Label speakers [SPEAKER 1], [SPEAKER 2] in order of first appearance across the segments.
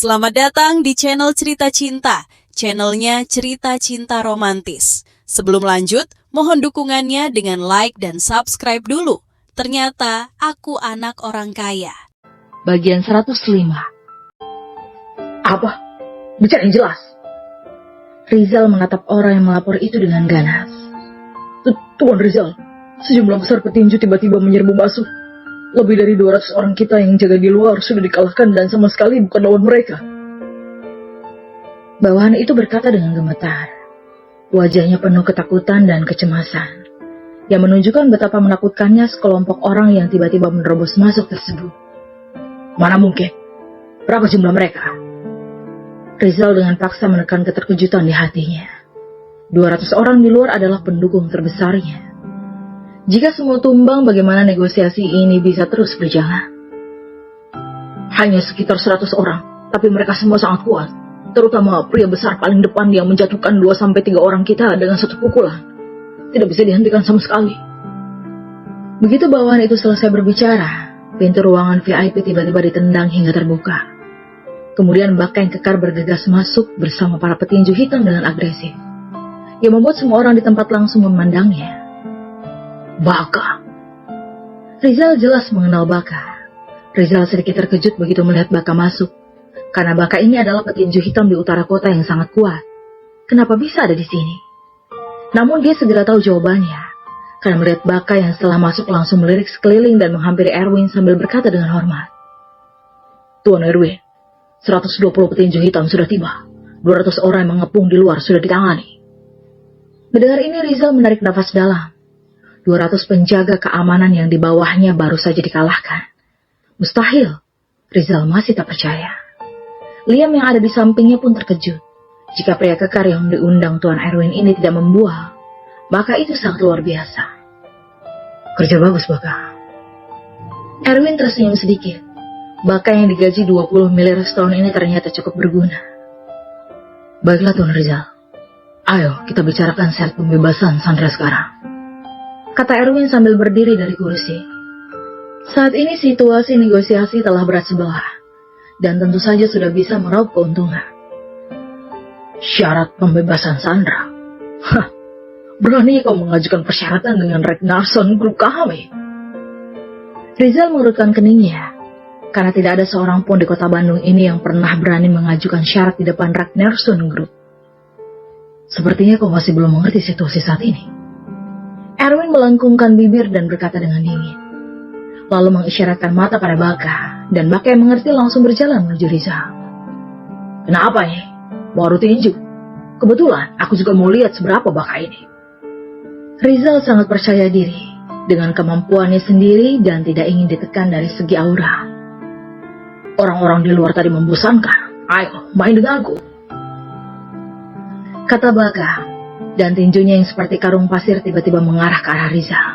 [SPEAKER 1] Selamat datang di channel Cerita Cinta, channelnya Cerita Cinta Romantis. Sebelum lanjut, mohon dukungannya dengan like dan subscribe dulu. Ternyata aku anak orang kaya.
[SPEAKER 2] Bagian 105. Apa? Bicara yang jelas. Rizal menatap orang yang melapor itu dengan ganas. Tuan Rizal, sejumlah besar petinju tiba-tiba menyerbu masuk. Lebih dari 200 orang kita yang jaga di luar sudah dikalahkan dan sama sekali bukan lawan mereka. Bawahan itu berkata dengan gemetar. Wajahnya penuh ketakutan dan kecemasan, yang menunjukkan betapa menakutkannya sekelompok orang yang tiba-tiba menerobos masuk tersebut. Mana mungkin? Berapa jumlah mereka? Rizal dengan paksa menekan keterkejutan di hatinya. 200 orang di luar adalah pendukung terbesarnya. Jika semua tumbang, bagaimana negosiasi ini bisa terus berjalan? Hanya sekitar 100 orang, tapi mereka semua sangat kuat. Terutama pria besar paling depan yang menjatuhkan 2-3 orang kita dengan satu pukulan. Tidak bisa dihentikan sama sekali. Begitu bawahan itu selesai berbicara, pintu ruangan VIP tiba-tiba ditendang hingga terbuka. Kemudian Baka yang kekar bergegas masuk bersama para petinju hitam dengan agresif, yang membuat semua orang di tempat langsung memandangnya. Baka. Rizal jelas mengenal Baka. Rizal sedikit terkejut begitu melihat Baka masuk, karena Baka ini adalah petinju hitam di utara kota yang sangat kuat. Kenapa bisa ada di sini? Namun dia segera tahu jawabannya, karena melihat Baka yang setelah masuk langsung melirik sekeliling dan menghampiri Erwin sambil berkata dengan hormat. Tuan Erwin, 120 petinju hitam sudah tiba. 200 orang yang mengepung di luar sudah ditangani. Mendengar ini Rizal menarik nafas dalam. 200 penjaga keamanan yang di bawahnya baru saja dikalahkan. Mustahil. Rizal masih tak percaya. Liam yang ada di sampingnya pun terkejut. Jika pria kekar yang diundang Tuan Erwin ini tidak membual, maka itu sangat luar biasa. Kerja bagus, Baka. Erwin tersenyum sedikit. Baka yang digaji 20 miliar setahun ini ternyata cukup berguna. Baiklah Tuan Rizal. Ayo kita bicarakan syarat pembebasan Sandra sekarang, kata Erwin sambil berdiri dari kursi. Saat ini situasi negosiasi telah berat sebelah, dan tentu saja sudah bisa meraup keuntungan. Syarat pembebasan Sandra? Hah, berani kau mengajukan persyaratan dengan Ragnarsson Group kami? Rizal mengerutkan keningnya, karena tidak ada seorang pun di kota Bandung ini yang pernah berani mengajukan syarat di depan Ragnarsson Group. Sepertinya kau masih belum mengerti situasi saat ini. Erwin melengkungkan bibir dan berkata dengan dingin, lalu mengisyaratkan mata pada Baka, dan Baka yang mengerti langsung berjalan menuju Rizal. Kenapa ini? Baru tinju. Kebetulan aku juga mau lihat seberapa Baka ini. Rizal sangat percaya diri dengan kemampuannya sendiri dan tidak ingin ditekan dari segi aura. Orang-orang di luar tadi membosankan. Ayo, main denganku, kata Baka, dan tinjunya yang seperti karung pasir tiba-tiba mengarah ke arah Rizal.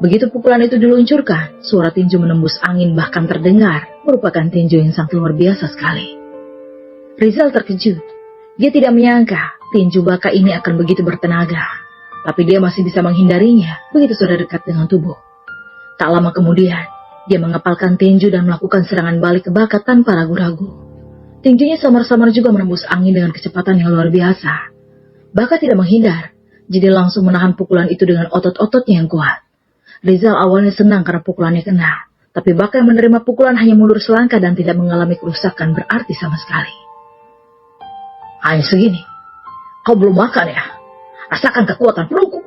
[SPEAKER 2] Begitu pukulan itu diluncurkan, suara tinju menembus angin bahkan terdengar, merupakan tinju yang sangat luar biasa sekali. Rizal terkejut. Dia tidak menyangka tinju Baka ini akan begitu bertenaga, tapi dia masih bisa menghindarinya begitu sudah dekat dengan tubuh. Tak lama kemudian, dia mengepalkan tinju dan melakukan serangan balik ke Baka tanpa ragu-ragu. Tinjunya samar-samar juga menembus angin dengan kecepatan yang luar biasa. Baka tidak menghindar, jadi langsung menahan pukulan itu dengan otot-ototnya yang kuat. Rizal awalnya senang karena pukulannya kena, tapi Baka yang menerima pukulan hanya mundur selangkah dan tidak mengalami kerusakan berarti sama sekali. Hanya segini? Kau belum makan ya? Rasakan kekuatan pelukku.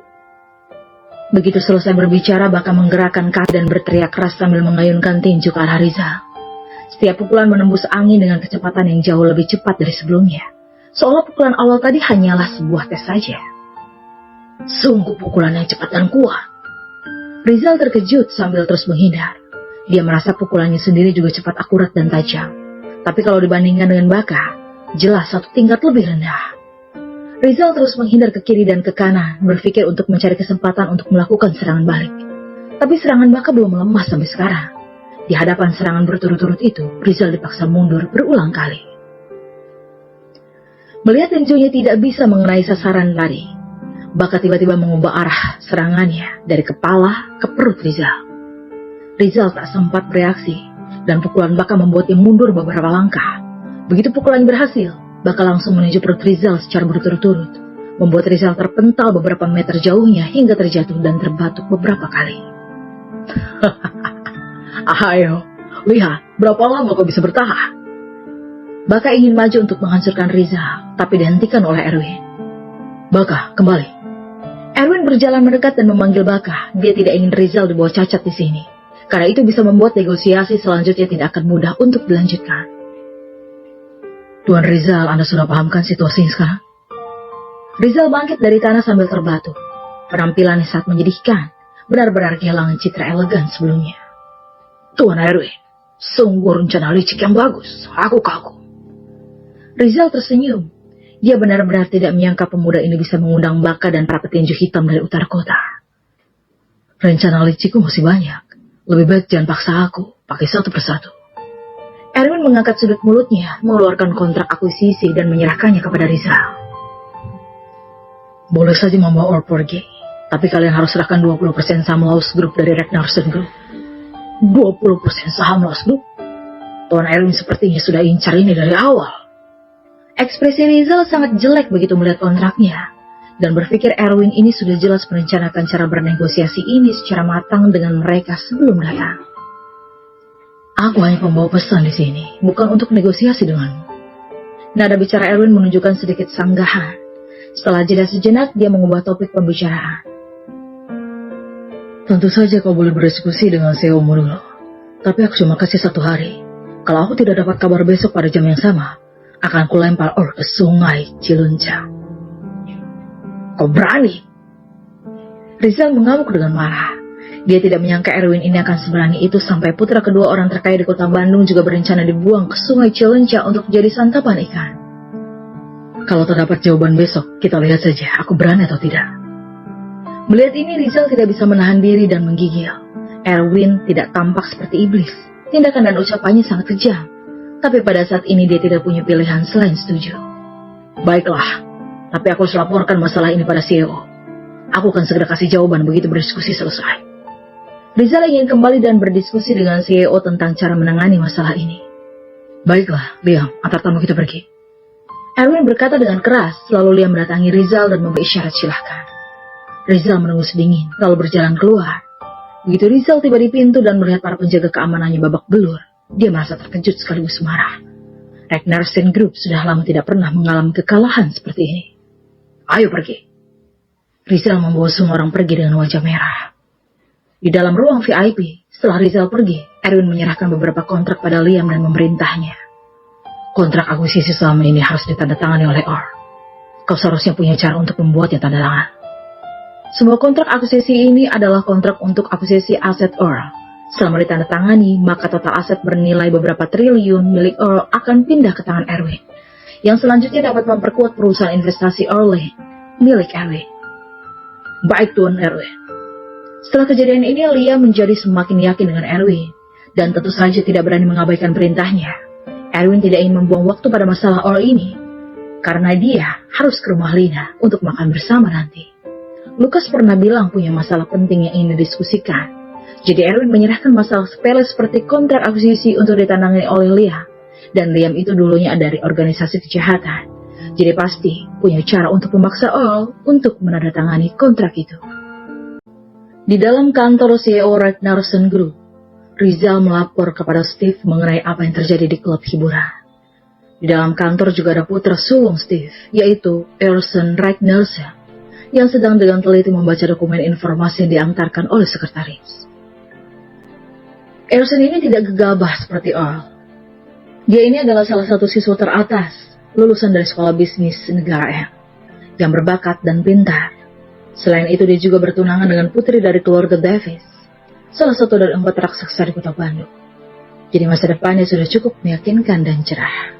[SPEAKER 2] Begitu selesai berbicara, Baka menggerakkan kaki dan berteriak keras sambil mengayunkan tinju ke arah Rizal. Setiap pukulan menembus angin dengan kecepatan yang jauh lebih cepat dari sebelumnya. Seolah pukulan awal tadi hanyalah sebuah tes saja. Sungguh pukulan yang cepat dan kuat. Rizal terkejut sambil terus menghindar. Dia merasa pukulannya sendiri juga cepat, akurat dan tajam. Tapi kalau dibandingkan dengan Baka, jelas satu tingkat lebih rendah. Rizal terus menghindar ke kiri dan ke kanan, berpikir untuk mencari kesempatan untuk melakukan serangan balik. Tapi serangan Baka belum melemah sampai sekarang. Di hadapan serangan berturut-turut itu, Rizal dipaksa mundur berulang kali. Melihat tinjunya tidak bisa mengenai sasaran tadi, Baka tiba-tiba mengubah arah serangannya dari kepala ke perut Rizal. Rizal tak sempat bereaksi, dan pukulan Baka membuatnya mundur beberapa langkah. Begitu pukulan berhasil, Baka langsung menuju perut Rizal secara berturut-turut, membuat Rizal terpental beberapa meter jauhnya hingga terjatuh dan terbatuk beberapa kali. Ayo, lihat berapa lama kau bisa bertahan. Baka ingin maju untuk menghancurkan Rizal, tapi dihentikan oleh Erwin. Baka, kembali. Erwin berjalan mendekat dan memanggil Baka. Dia tidak ingin Rizal dibawa cacat di sini, karena itu bisa membuat negosiasi selanjutnya tidak akan mudah untuk dilanjutkan. Tuan Rizal, Anda sudah pahamkan situasinya sekarang? Rizal bangkit dari tanah sambil terbatuk. Penampilannya sangat menyedihkan, benar-benar kehilangan citra elegan sebelumnya. Tuan Erwin, sungguh rencana licik yang bagus. Aku kagum. Rizal tersenyum. Dia benar-benar tidak menyangka pemuda ini bisa mengundang Baka dan para petinju hitam dari utara kota. Rencana licikku masih banyak. Lebih baik jangan paksa aku, pakai satu persatu. Erwin mengangkat sudut mulutnya, mengeluarkan kontrak akuisisi dan menyerahkannya kepada Rizal. Boleh saja membawa Orr pergi, tapi kalian harus serahkan 20% saham Laos Group dari Ragnarsson Group. 20% saham Laos Group? Tuan Erwin sepertinya sudah incar ini dari awal. Ekspresi Rizal sangat jelek begitu melihat kontraknya, dan berpikir Erwin ini sudah jelas merencanakan cara bernegosiasi ini secara matang dengan mereka sebelum datang. Aku hanya pembawa pesan di sini, bukan untuk negosiasi denganmu. Nada bicara Erwin menunjukkan sedikit sanggahan. Setelah jeda sejenak, dia mengubah topik pembicaraan. Tentu saja kau boleh berdiskusi dengan CEO-mu dulu, tapi aku cuma kasih 1 hari. Kalau aku tidak dapat kabar besok pada jam yang sama, akan kulempar Orr ke sungai Cilencang. Kau berani? Rizal mengamuk dengan marah. Dia tidak menyangka Erwin ini akan seberani itu sampai putra kedua orang terkaya di kota Bandung juga berencana dibuang ke sungai Cilencang untuk jadi santapan ikan. Kalau terdapat jawaban besok, kita lihat saja aku berani atau tidak. Melihat ini Rizal tidak bisa menahan diri dan menggigil. Erwin tidak tampak seperti iblis. Tindakan dan ucapannya sangat kejam. Tapi pada saat ini dia tidak punya pilihan selain setuju. Baiklah, tapi aku harus laporkan masalah ini pada CEO. Aku akan segera kasih jawaban begitu berdiskusi selesai. Rizal ingin kembali dan berdiskusi dengan CEO tentang cara menangani masalah ini. Baiklah, Liam, antar tamu kita pergi. Erwin berkata dengan keras, lalu Liam mendatangi Rizal dan memberi isyarat silahkan. Rizal menunggu sedingin, lalu berjalan keluar. Begitu Rizal tiba di pintu dan melihat para penjaga keamanannya babak belur, dia merasa terkejut sekaligus marah. Ragnarsson Group sudah lama tidak pernah mengalami kekalahan seperti ini. Ayo pergi. Rizal membawa semua orang pergi dengan wajah merah. Di dalam ruang VIP, setelah Rizal pergi, Erwin menyerahkan beberapa kontrak pada Liam dan memerintahnya. Kontrak akuisisi selama ini harus ditandatangani oleh Orr. Kau seharusnya punya cara untuk membuatnya tanda tangan. Semua kontrak akuisisi ini adalah kontrak untuk akuisisi aset Orr. Selama ditandatangani, maka total aset bernilai beberapa triliun milik Orr akan pindah ke tangan Erwin, yang selanjutnya dapat memperkuat perusahaan investasi Orley milik Erwin. Baik Tuan Erwin. Setelah kejadian ini, Liam menjadi semakin yakin dengan Erwin, dan tentu saja tidak berani mengabaikan perintahnya. Erwin tidak ingin membuang waktu pada masalah Orr ini, karena dia harus ke rumah Lina untuk makan bersama nanti. Lucas pernah bilang punya masalah penting yang ingin didiskusikan, jadi Erwin menyerahkan masalah sepele seperti kontrak akuisisi untuk ditandangani oleh Liam, dan Liam itu dulunya dari organisasi kejahatan, jadi pasti punya cara untuk memaksa Orr untuk menandatangani kontrak itu. Di dalam kantor CEO Ragnarsson Group, Rizal melapor kepada Steve mengenai apa yang terjadi di klub hiburan. Di dalam kantor juga ada putra sulung Steve, yaitu Erson Ragnarsson, yang sedang dengan teliti membaca dokumen informasi yang diantarkan oleh sekretaris. Erson ini tidak gegabah seperti Orr. Dia ini adalah salah satu siswa teratas, lulusan dari sekolah bisnis negara yang berbakat dan pintar. Selain itu dia juga bertunangan dengan putri dari keluarga Davis, salah satu dari 4 raksasa di kota Bandung. Jadi masa depannya sudah cukup meyakinkan dan cerah.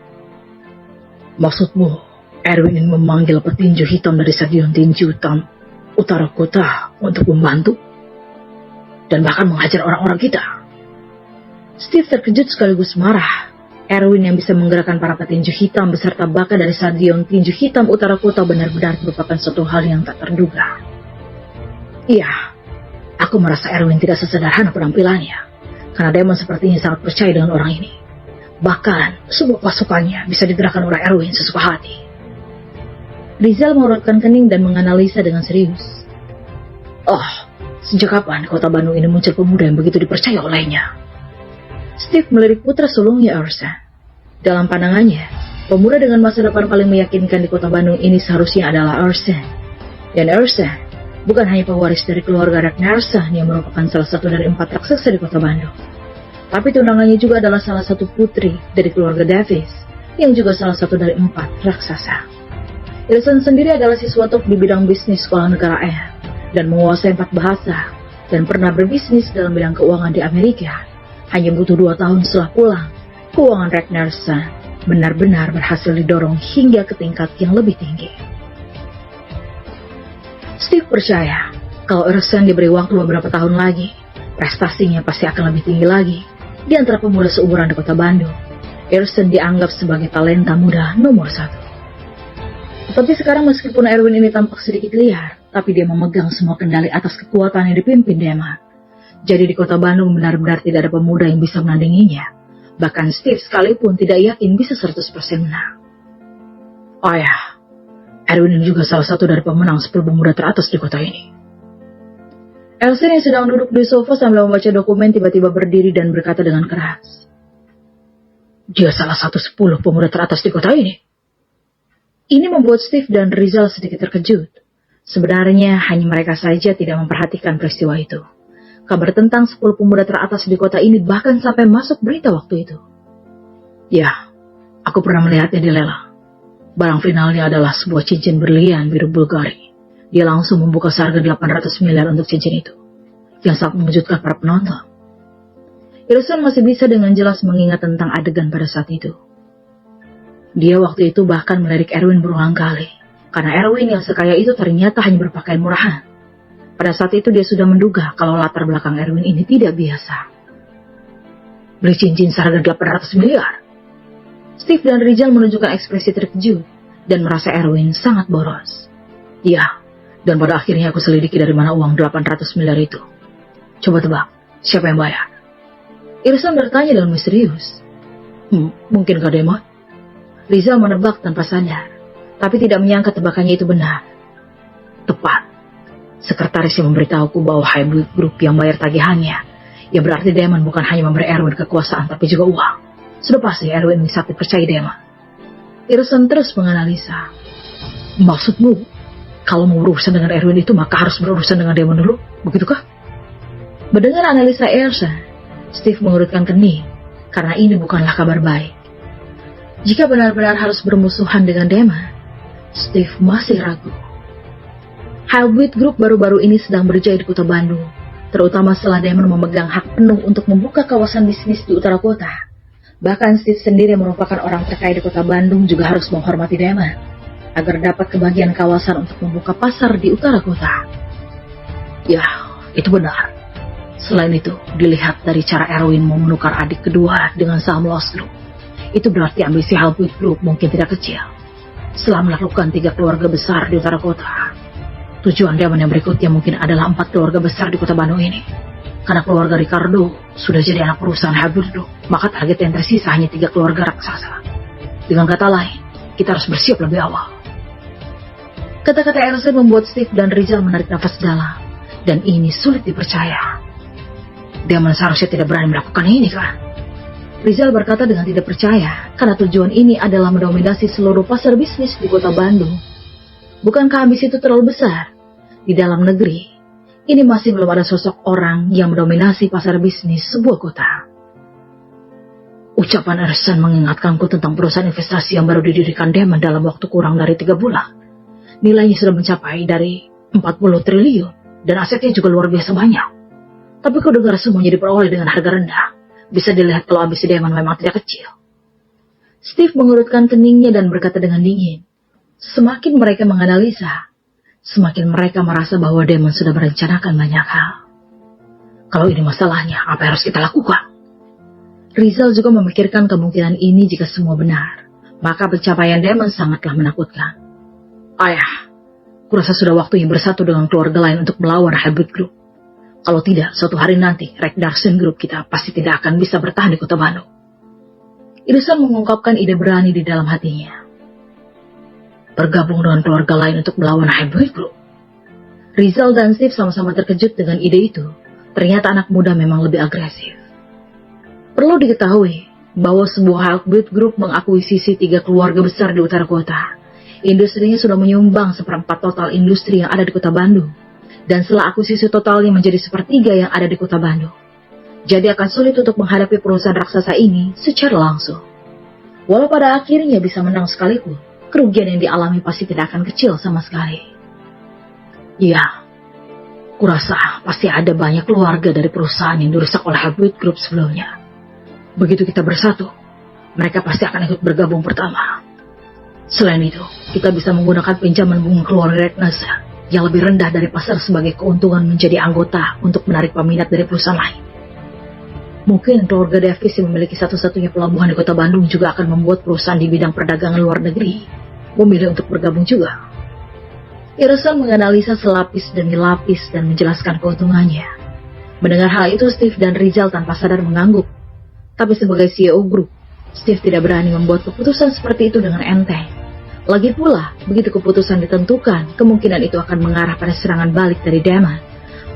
[SPEAKER 2] Maksudmu, Erwin ingin memanggil petinju hitam dari stadion tinju hitam utara kota untuk membantu? Dan bahkan menghajar orang-orang kita? Steve terkejut sekaligus marah. Erwin yang bisa menggerakkan para petinju hitam beserta Baka dari stadion tinju hitam utara kota benar-benar merupakan suatu hal yang tak terduga. Iya, aku merasa Erwin tidak sesederhana penampilannya, karena Damon sepertinya sangat percaya dengan orang ini. Bahkan, semua pasukannya bisa digerakkan oleh Erwin sesuka hati. Rizal mengurutkan kening dan menganalisa dengan serius. Oh, sejak kapan kota Bandung ini muncul pemuda yang begitu dipercaya olehnya? Steve melirik putra sulungnya Ersan. Dalam pandangannya, pemuda dengan masa depan paling meyakinkan di kota Bandung ini seharusnya adalah Ersan. Dan Ersan bukan hanya pewaris dari keluarga Ragnarsson yang merupakan salah satu dari 4 raksasa di kota Bandung. Tapi tunangannya juga adalah salah satu putri dari keluarga Davis, yang juga salah satu dari 4 raksasa. Ersan sendiri adalah siswa top di bidang bisnis sekolah negaraan, dan menguasai 4 bahasa, dan pernah berbisnis dalam bidang keuangan di Amerika. Hanya butuh 2 tahun setelah pulang, keuangan Ragnarsson benar-benar berhasil didorong hingga ke tingkat yang lebih tinggi. Steve percaya kalau Ersan diberi waktu beberapa tahun lagi, prestasinya pasti akan lebih tinggi lagi. Di antara pemuda seumuran di kota Bandung, Ersan dianggap sebagai talenta muda nomor 1. Tetapi sekarang meskipun Erwin ini tampak sedikit liar, tapi dia memegang semua kendali atas kekuatan yang dipimpin Deman. Jadi di kota Bandung benar-benar tidak ada pemuda yang bisa menandinginya. Bahkan Steve sekalipun tidak yakin bisa 100% menang. Oh ya, Erwin ini juga salah satu dari pemenang 10 pemuda teratas di kota ini. Ersan yang sedang duduk di sofa sambil membaca dokumen tiba-tiba berdiri dan berkata dengan keras. Dia salah satu 10 pemuda teratas di kota ini. Ini membuat Steve dan Rizal sedikit terkejut. Sebenarnya hanya mereka saja tidak memperhatikan peristiwa itu. Kabar tentang 10 pemuda teratas di kota ini bahkan sampai masuk berita waktu itu. Ya, aku pernah melihatnya di lelang. Barang finalnya adalah sebuah cincin berlian biru Bulgari. Dia langsung membuka seharga 800 miliar untuk cincin itu, yang sangat mengejutkan para penonton. Ersan masih bisa dengan jelas mengingat tentang adegan pada saat itu. Dia waktu itu bahkan melirik Erwin berulang kali, karena Erwin yang sekaya itu ternyata hanya berpakaian murahan. Pada saat itu dia sudah menduga kalau latar belakang Erwin ini tidak biasa. Beli cincin seharga 800 miliar. Steve dan Rizal menunjukkan ekspresi terkejut dan merasa Erwin sangat boros. Ya, dan pada akhirnya aku selidiki dari mana uang 800 miliar itu. Coba tebak, siapa yang bayar? Ersan bertanya dengan misterius. Mungkin Kak Demon? Rizal menebak tanpa sadar, tapi tidak menyangka tebakannya itu benar. Tepat. Sekretaris yang memberitahuku bahwa Hybrid Group yang bayar tagihannya, yang berarti Demon bukan hanya memberi Erwin kekuasaan tapi juga uang. Sudah pasti Erwin bisa dipercaya Demon. Ersan terus menganalisa. Maksudmu, kalau mau berurusan dengan Erwin itu maka harus berurusan dengan Demon dulu, begitukah? Mendengar analisa Ersan, Steve mengurutkan kening, karena ini bukanlah kabar baik. Jika benar-benar harus bermusuhan dengan Demon, Steve masih ragu. Hybrid Group baru-baru ini sedang berjaya di kota Bandung, terutama setelah Demon memegang hak penuh untuk membuka kawasan bisnis di utara kota. Bahkan Steve sendiri yang merupakan orang terkaya di kota Bandung juga harus menghormati Demon agar dapat kebagian kawasan untuk membuka pasar di utara kota. Ya, itu benar. Selain itu, dilihat dari cara Erwin mau menukar adik kedua dengan saham Lost Group, itu berarti ambisi Hybrid Group mungkin tidak kecil. Setelah melakukan 3 keluarga besar di utara kota, tujuan Demon yang berikutnya mungkin adalah 4 keluarga besar di kota Bandung ini. Karena keluarga Ricardo sudah jadi anak perusahaan Hybrid Group, maka target yang tersisa hanya 3 keluarga raksasa. Dengan kata lain, kita harus bersiap lebih awal. Kata-kata Ersan membuat Steve dan Rizal menarik nafas dalam, dan ini sulit dipercaya. Demon seharusnya tidak berani melakukan ini, kan? Rizal berkata dengan tidak percaya, karena tujuan ini adalah mendominasi seluruh pasar bisnis di kota Bandung. Bukankah ambisi itu terlalu besar? Di dalam negeri, ini masih belum ada sosok orang yang mendominasi pasar bisnis sebuah kota. Ucapan Ersan mengingatkanku tentang perusahaan investasi yang baru didirikan Demon dalam waktu kurang dari 3 bulan. Nilainya sudah mencapai dari 40 triliun dan asetnya juga luar biasa banyak. Tapi kau dengar semuanya diperoleh dengan harga rendah. Bisa dilihat kalau ambisi Demon memang tidak kecil. Steve mengurutkan keningnya dan berkata dengan dingin. Semakin mereka menganalisa, semakin mereka merasa bahwa Demon sudah merencanakan banyak hal. Kalau ini masalahnya, apa yang harus kita lakukan? Rizal juga memikirkan kemungkinan ini jika semua benar. Maka pencapaian Demon sangatlah menakutkan. Ayah, kurasa sudah waktunya bersatu dengan keluarga lain untuk melawan Hybrid Group. Kalau tidak, suatu hari nanti Ragnarsson Group kita pasti tidak akan bisa bertahan di kota Bandung. Irsan mengungkapkan ide berani di dalam hatinya. Bergabung dengan keluarga lain untuk melawan Hybrid Group. Rizal dan Steve sama-sama terkejut dengan ide itu. Ternyata anak muda memang lebih agresif. Perlu diketahui bahwa sebuah Hybrid Group mengakuisisi 3 keluarga besar di utara kota. Industrinya sudah menyumbang 1/4 total industri yang ada di kota Bandung. Dan setelah akuisisi totalnya menjadi 1/3 yang ada di kota Bandung. Jadi akan sulit untuk menghadapi perusahaan raksasa ini secara langsung. Walau pada akhirnya bisa menang sekalipun, kerugian yang dialami pasti tidak akan kecil sama sekali. Ya, kurasa pasti ada banyak keluarga dari perusahaan yang dirusak oleh Hybrid Group sebelumnya. Begitu kita bersatu, mereka pasti akan ikut bergabung pertama. Selain itu, kita bisa menggunakan pinjaman bunga keluarga Regnasa yang lebih rendah dari pasar sebagai keuntungan menjadi anggota untuk menarik peminat dari perusahaan lain. Mungkin keluarga Davis yang memiliki satu-satunya pelabuhan di kota Bandung juga akan membuat perusahaan di bidang perdagangan luar negeri memilih untuk bergabung juga. Irsan menganalisa selapis demi lapis dan menjelaskan keuntungannya. Mendengar hal itu, Steve dan Rizal tanpa sadar mengangguk. Tapi sebagai CEO grup, Steve tidak berani membuat keputusan seperti itu dengan enteng. Lagi pula, begitu keputusan ditentukan, kemungkinan itu akan mengarah pada serangan balik dari Damon.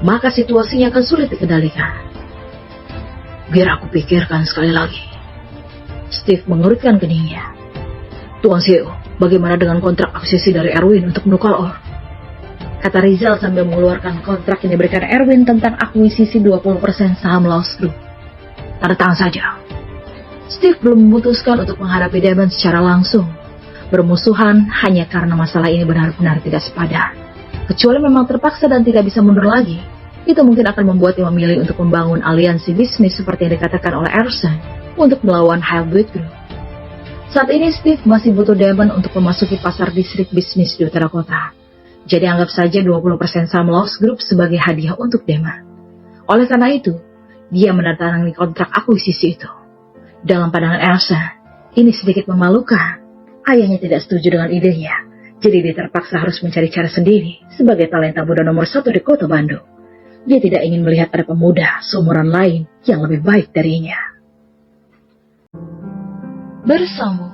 [SPEAKER 2] Maka situasinya akan sulit dikendalikan. Biar aku pikirkan sekali lagi. Steve mengerutkan keningnya. Tuan CEO, bagaimana dengan kontrak akuisisi dari Erwin untuk menukar ore? Kata Rizal sambil mengeluarkan kontrak yang diberikan Erwin tentang akuisisi 20% saham Laos Group. Tanda tangan saja. Steve belum memutuskan untuk menghadapi Damon secara langsung. Bermusuhan hanya karena masalah ini benar-benar tidak sepadan. Kecuali memang terpaksa dan tidak bisa mundur lagi. Itu mungkin akan membuatnya memilih untuk membangun aliansi bisnis seperti yang dikatakan oleh Ersan untuk melawan Hybrid Group. Saat ini Steve masih butuh Damon untuk memasuki pasar distrik bisnis di utara kota. Jadi anggap saja 20% saham Laos Group sebagai hadiah untuk Damon. Oleh karena itu, dia menandatangani kontrak akuisisi itu. Dalam pandangan Ersan, ini sedikit memalukan. Ayahnya tidak setuju dengan idenya, jadi dia terpaksa harus mencari cara sendiri sebagai talenta muda nomor 1 di kota Bandung. Dia tidak ingin melihat ada pemuda seumuran lain yang lebih baik darinya. Bersambung.